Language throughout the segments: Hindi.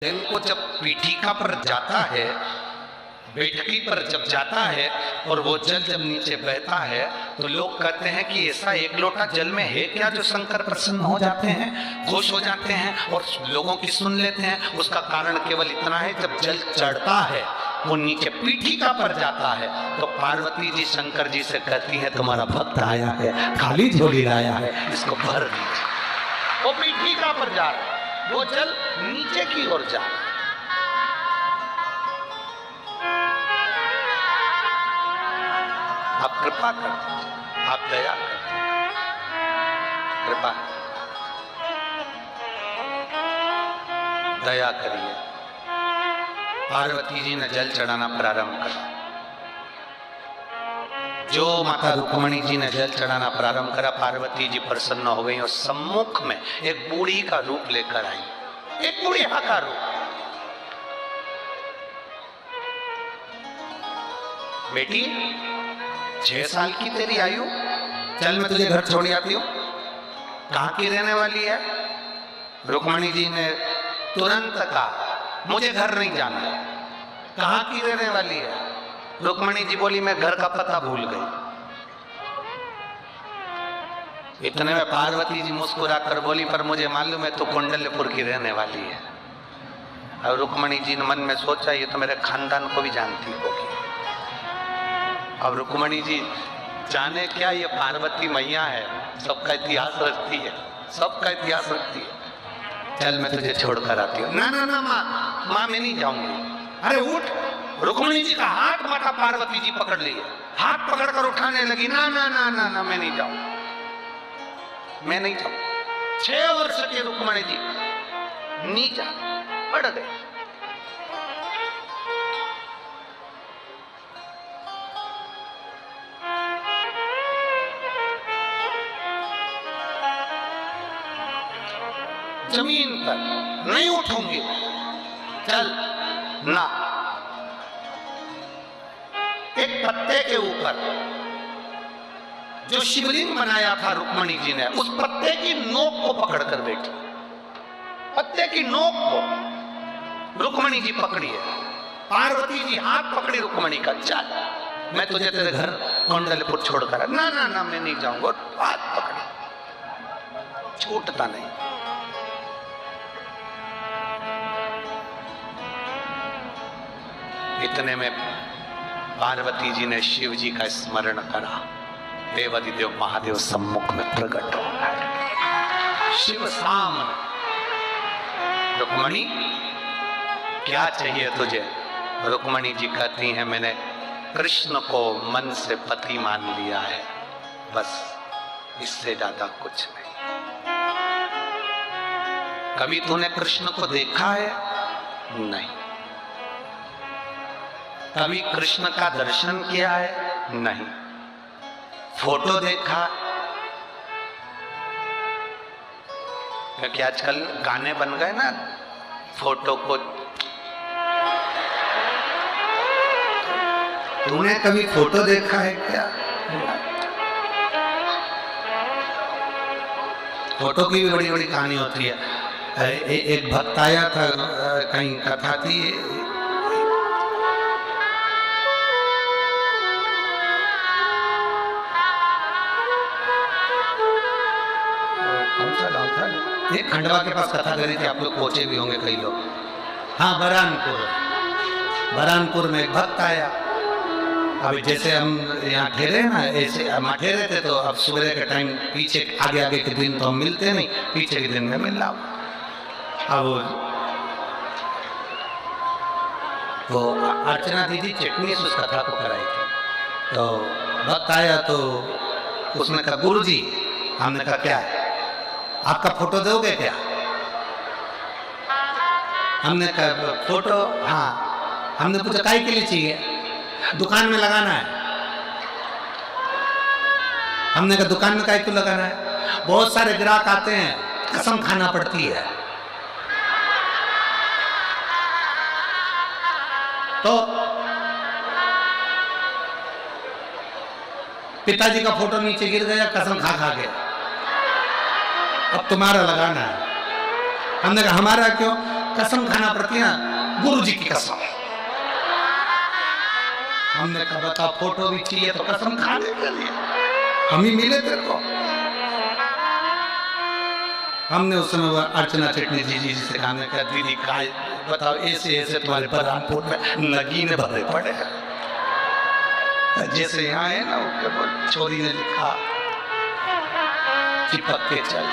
जल को जब पीठिका पर जाता है, बैठकी पर जब जाता है और वो जल जब नीचे बहता है तो लोग कहते हैं कि ऐसा एक लोटा जल में है क्या जो शंकर प्रसन्न हो जाते हैं, खुश हो जाते हैं और लोगों की सुन लेते हैं। उसका कारण केवल इतना है, जब जल चढ़ता है वो नीचे पीठिका पर जाता है तो पार्वती जी शंकर जी से कहती है तुम्हारा भक्त आया है, खाली झोली लाया है, इसको भर दीजिए। वो पीठिका पर जा रहा है, वो जल नीचे की ओर जा रहा है। आप कृपा कर, आप दया कर, कृपा दया करिए। पार्वती जी ने जल चढ़ाना प्रारंभ करा। जो माता रुक्मणी जी ने जल चढ़ाना प्रारंभ करा, पार्वती जी प्रसन्न हो गई और सम्मुख में एक बूढ़ी का रूप लेकर आई, एक बूढ़िया का रूप। बेटी 6 साल की तेरी आयु, चल मैं तुझे घर छोड़ आती हूँ। कहाँ की रहने वाली है? रुक्मणी जी ने तुरंत कहा मुझे घर नहीं जाना। कहाँ की रहने वाली है? रुक्मणी जी बोली मैं घर का पता भूल गई। इतने में पार्वती जी मुस्कुरा कर बोली पर मुझे मालूम है तू कुंडलपुर की रहने वाली है। और रुक्मणी जी ने मन में सोचा ये तो मेरे खानदान को भी जानती होगी। अब रुक्मणी जी जाने क्या, ये पार्वती मैया है, सबका इतिहास रखती है, सबका इतिहास रखती है। चल मैं तुझे छोड़कर आती हूँ। ना ना ना माँ मैं नहीं जाऊंगी। अरे उठ। रुक्मणी जी का हाथ माता पार्वती जी पकड़ लिए, हाथ पकड़कर उठाने लगी। ना ना ना ना ना मैं नहीं जाऊं, मैं नहीं जाऊं। 6 वर्ष के रुक्मणी जी नीचा पड़ गए। जमीन पर नहीं उठूंगी। चल ना। एक पत्ते के ऊपर जो शिवलिंग बनाया था रुक्मणी जी ने, उस पत्ते की नोक को पकड़कर बैठी। पत्ते की नोक को रुक्मणी जी पकड़ी है। पार्वती जी हाथ पकड़ी रुक्मणी का। चल मैं तुझे तेरे घर कुंडलपुर छोड़कर। ना ना ना मैं नहीं जाऊंगा। हाथ पकड़ी, छूटता नहीं। इतने में पार्वती जी ने शिव जी का स्मरण करा। देवादिदेव महादेव सम्मुख में प्रकट हो गए। शिव सामने। रुक्मणी क्या चाहिए तुझे? रुक्मणी जी कहती हैं मैंने कृष्ण को मन से पति मान लिया है, बस इससे ज्यादा कुछ नहीं। कभी तूने कृष्ण को देखा है? नहीं। कभी कृष्ण का दर्शन किया है? नहीं। फोटो देखा? क्योंकि आजकल गाने बन गए ना, फोटो को। तूने कभी फोटो देखा है क्या? फोटो की भी बड़ी बड़ी कहानी होती है। एक भक्त आया था, कहीं कथा थी, एक खंडवा के पास कथा करी थी, आप लोग पहुंचे भी होंगे कई लोग। हाँ, बरानपुर में एक भक्त आया। अभी जैसे हम यहाँ ठहरे ना, ऐसे हम ठहरे थे तो अब सुबह के टाइम पीछे आगे आगे के दिन तो हम मिलते नहीं, पीछे के दिन में मिल रहा। अब वो अर्चना दीदी चटनी उस कथा को कराई थी। तो भक्त आया तो उसने कहा गुरुजी, हमने कहा क्या है, आपका फोटो दोगे क्या? हमने कहा फोटो, हाँ। हमने पूछा काहे के लिए चाहिए? दुकान में लगाना है। हमने कहा दुकान में काहे क्यों लगाना है? बहुत सारे ग्राहक आते हैं, कसम खाना पड़ती है। तो पिताजी का फोटो नीचे गिर गया कसम खा खा के। अब तुम्हारा लगाना है। हमने कहा हमारा क्यों? कसम खाना पड़ती है, गुरु जी की कसम। हमने कहा बता फोटो भी चाहिए तो कसम खाने के लिए हम ही मिले तेरे को। हमने उस समय अर्चना चटनी जी से कहा, दीदी का बताओ ऐसे ऐसे तुम्हारे बलरामपुर में नगीने भरे पड़े हैं, जैसे यहाँ है ना वो छोरी ने लिखा चिपक के चल।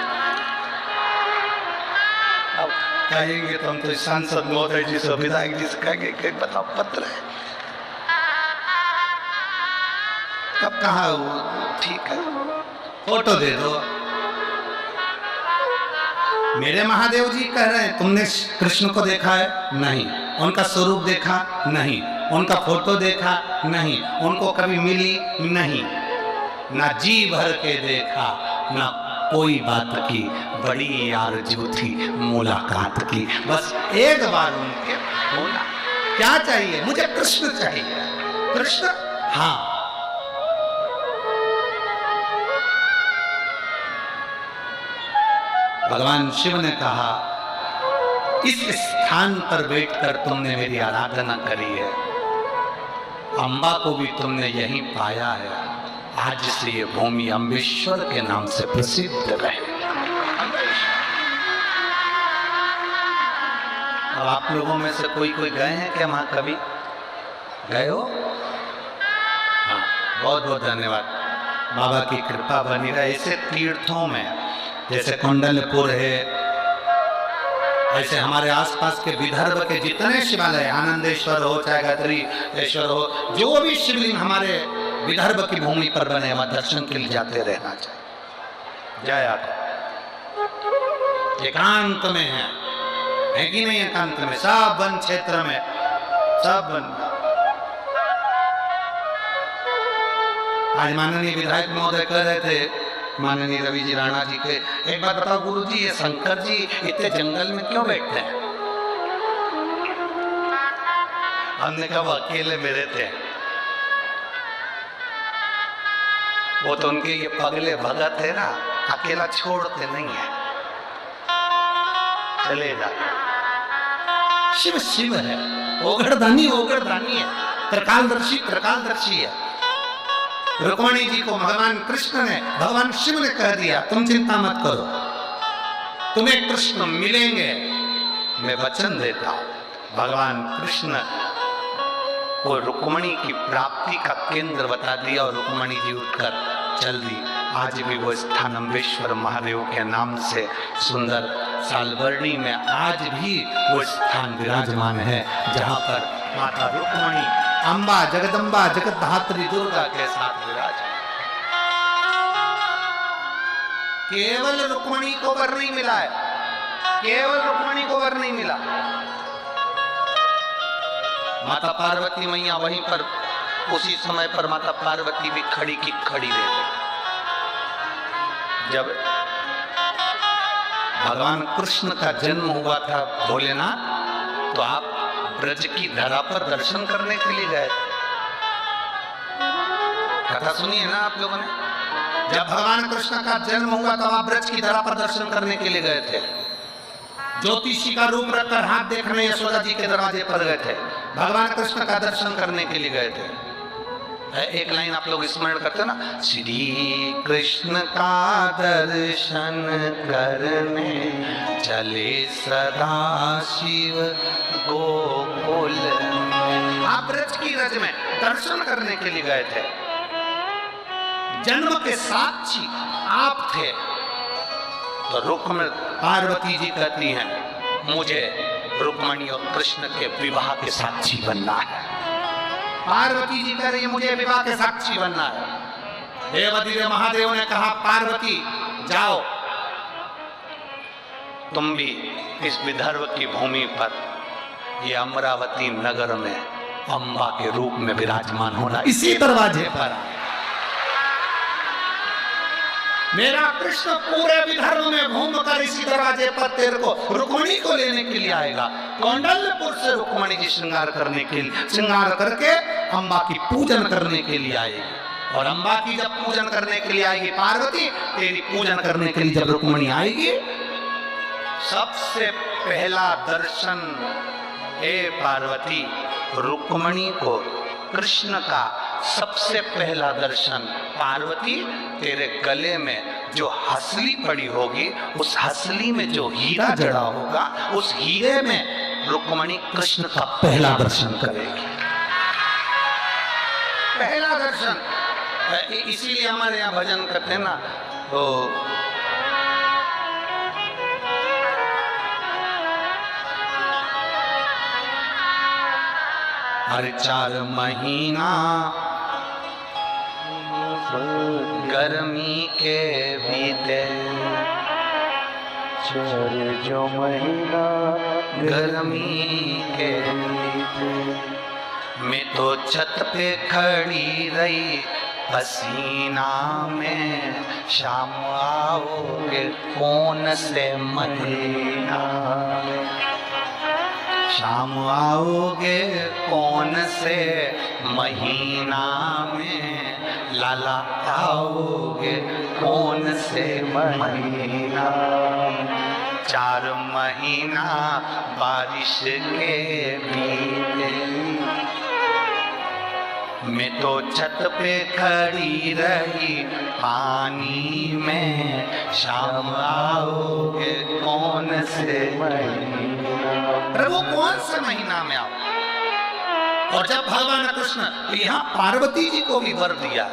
अब कहेंगे तो हम तो सांसद महोदय जी से विधायक जी से कहेंगे कि बताओ पत्र है, कब कहा वो ठीक है फोटो दे दो। मेरे महादेव जी कह रहे हैं तुमने कृष्ण को देखा है? नहीं। उनका स्वरूप देखा? नहीं। उनका फोटो देखा? नहीं। उनको कभी मिली? नहीं। ना जी भर के देखा, ना कोई बात की, बड़ी आरज़ू थी मुलाकात की, बस एक बार उनके बोला क्या चाहिए? मुझे कृष्ण चाहिए। कृष्ण? हाँ। भगवान शिव ने कहा इस स्थान पर बैठकर तुमने मेरी आराधना करी है, अम्बा को भी तुमने यहीं पाया है, आज से ये भूमि अम्बेश्वर के नाम से प्रसिद्ध रहे। अब आप लोगों में से कोई गए हैं क्या वहां? कभी गए हो? हाँ, बहुत बहुत धन्यवाद। बाबा की कृपा बनी रहे। ऐसे तीर्थों में जैसे कौंडल्यपुर है, ऐसे हमारे आसपास के विदर्भ के जितने शिवालय, आनंदेश्वर हो चाहे गायत्रीश्वर हो, जो भी शिवलिंग हमारे विदर्भ की भूमि पर बने, वहां दर्शन के लिए जाते रहना चाहिए। जय आप एकांत में है कि नहीं? एकांत में, सब वन क्षेत्र में, सब वन। आज माननीय विधायक महोदय कह रहे थे, माननीय रवि जी राणा जी के, एक बात बताओ गुरु जी, ये शंकर जी इतने जंगल में क्यों बैठते हैं? हमने कहा वो अकेले में रहते हैं, वो तो उनके ये पगले भगत है ना, अकेला छोड़ते नहीं है, चले जाते। शिव शिव है, ओगरदानी ओगरदानी है, त्रिकालदर्शी है। रुक्मणी जी को भगवान कृष्ण ने, भगवान शिव ने कह दिया तुम चिंता मत करो, तुम्हें कृष्ण मिलेंगे, मैं वचन देता हूं। भगवान कृष्ण को रुक्मणी की प्राप्ति का केंद्र बता दिया और रुक्मणी जी उठकर चल दी। आज भी वो स्थान अम्बेश्वर महादेव के नाम से सुंदर सालवर्णी में आज भी वो स्थान विराजमान है, जहां पर माता रुक्मणी अम्बा जगदम्बा जगत धात्री दुर्गा के साथ विराज। केवल रुक्मणी को वर नहीं मिला है, केवल रुक्मणी को वर नहीं मिला। माता पार्वती मैया वहीं पर उसी समय पर माता पार्वती भी खड़ी की खड़ी रह गई। जब भगवान कृष्ण का जन्म हुआ था भोलेनाथ, तो आप ब्रज की धरा पर दर्शन करने के लिए गए। कथा सुनिए ना आप लोगों ने। जब भगवान कृष्ण का जन्म हुआ तो आप ब्रज की धरा पर दर्शन करने के लिए गए थे। ज्योतिषी का रूप रखकर हाथ देखने यशोदा जी के दरवाजे पर गए थे। भगवान कृष्ण का दर्शन करने के लिए गए थे। एक लाइन आप लोग स्मरण करते ना, श्री कृष्ण का दर्शन करने चले सदा शिव गोकुल में। आप ब्रज की रज में दर्शन करने के लिए गए थे। जन्म के साक्षी आप थे। तो रुक्मणी पार्वती जी कहती हैं मुझे रुक्मणी और कृष्ण के विवाह के साक्षी बनना है। पार्वती जी कह रही है मुझे विवाह के साक्षी बनना है। देवाधिदेव महादेव ने कहा पार्वती जाओ, तुम भी इस विदर्भ की भूमि पर ये अमरावती नगर में अम्बा के रूप में विराजमान होना, इसी दरवाजे पर। मेरा कृष्ण पूरे विदर्भ में घूमकर इसी दरवाजे पर तेरे को रुक्मणी को लेने के लिए आएगा। कौंडल्यपुर से रुक्मणी जी श्रृंगार करने के लिए, श्रृंगार करके अम्बा की पूजन करने के लिए आएगी। और अम्बा की जब पूजन करने के लिए आएगी पार्वती, तेरी पूजन करने के लिए जब रुक्मणी आएगी सबसे पहला दर्शन हे पार्वती, रुक्मणी को कृष्ण का सबसे पहला दर्शन। पार्वती, तेरे गले में जो हसली पड़ी होगी, उस हसली में जो हीरा जड़ा होगा, उस हीरे में रुक्मणी कृष्ण का पहला दर्शन करेगी। पहला दर्शन। इसीलिए हमारे यहाँ भजन करते हैं ना, तो हर 4 महीना गर्मी के बीते, 4 जो महीना गर्मी के बीते, मैं तो छत पे खड़ी रही पसीना में, शाम आओगे कौन से महीना में, शाम आओगे कौन से महीना में, लाला आओगे कौन से महीना में। 4 महीना बारिश के बीते, मैं तो छत पे खड़ी रही पानी में, शाम आओगे कौन से महीना। अरे वो कौन से महीना में आओ। और जब भगवान कृष्ण यहाँ पार्वती जी को भी वर दिया,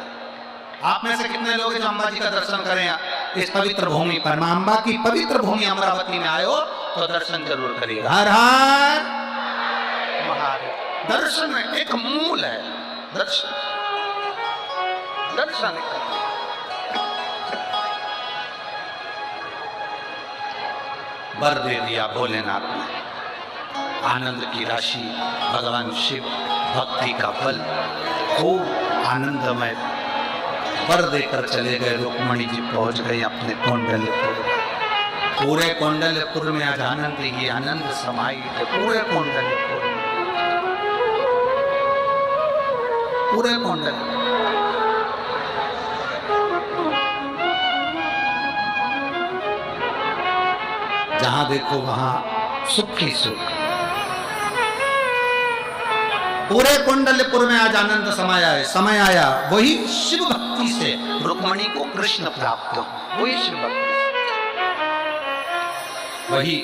आप में से कितने लोग जो अम्बा जी का दर्शन करें इस पवित्र भूमि पर, मां अम्बा की पवित्र भूमि अमरावती में आयो तो दर्शन जरूर करिएगा। हर हर महादेव। दर्शन में एक मूल है, दर्शन दर्शन वर दे दिया भोलेनाथ ने, आनंद की राशि, भगवान शिव, भक्ति का बल, खूब आनंदमय वर देकर चले गए। रुक्मणी जी पहुंच गई अपने कौंडल्यपुर। पूरे कौंडल्यपुर में आज आनंद ही आनंद समाई थे। पूरे कौंडल्यपुर, पूरे कौंडल्यपुर। जहां देखो वहां सुख ही सुख। पूरे कुंडलपुर में आज आनंद समाया है। समय आया वही शिव भक्ति से रुक्मणी को कृष्ण प्राप्त हो, वही शिव भक्ति, वही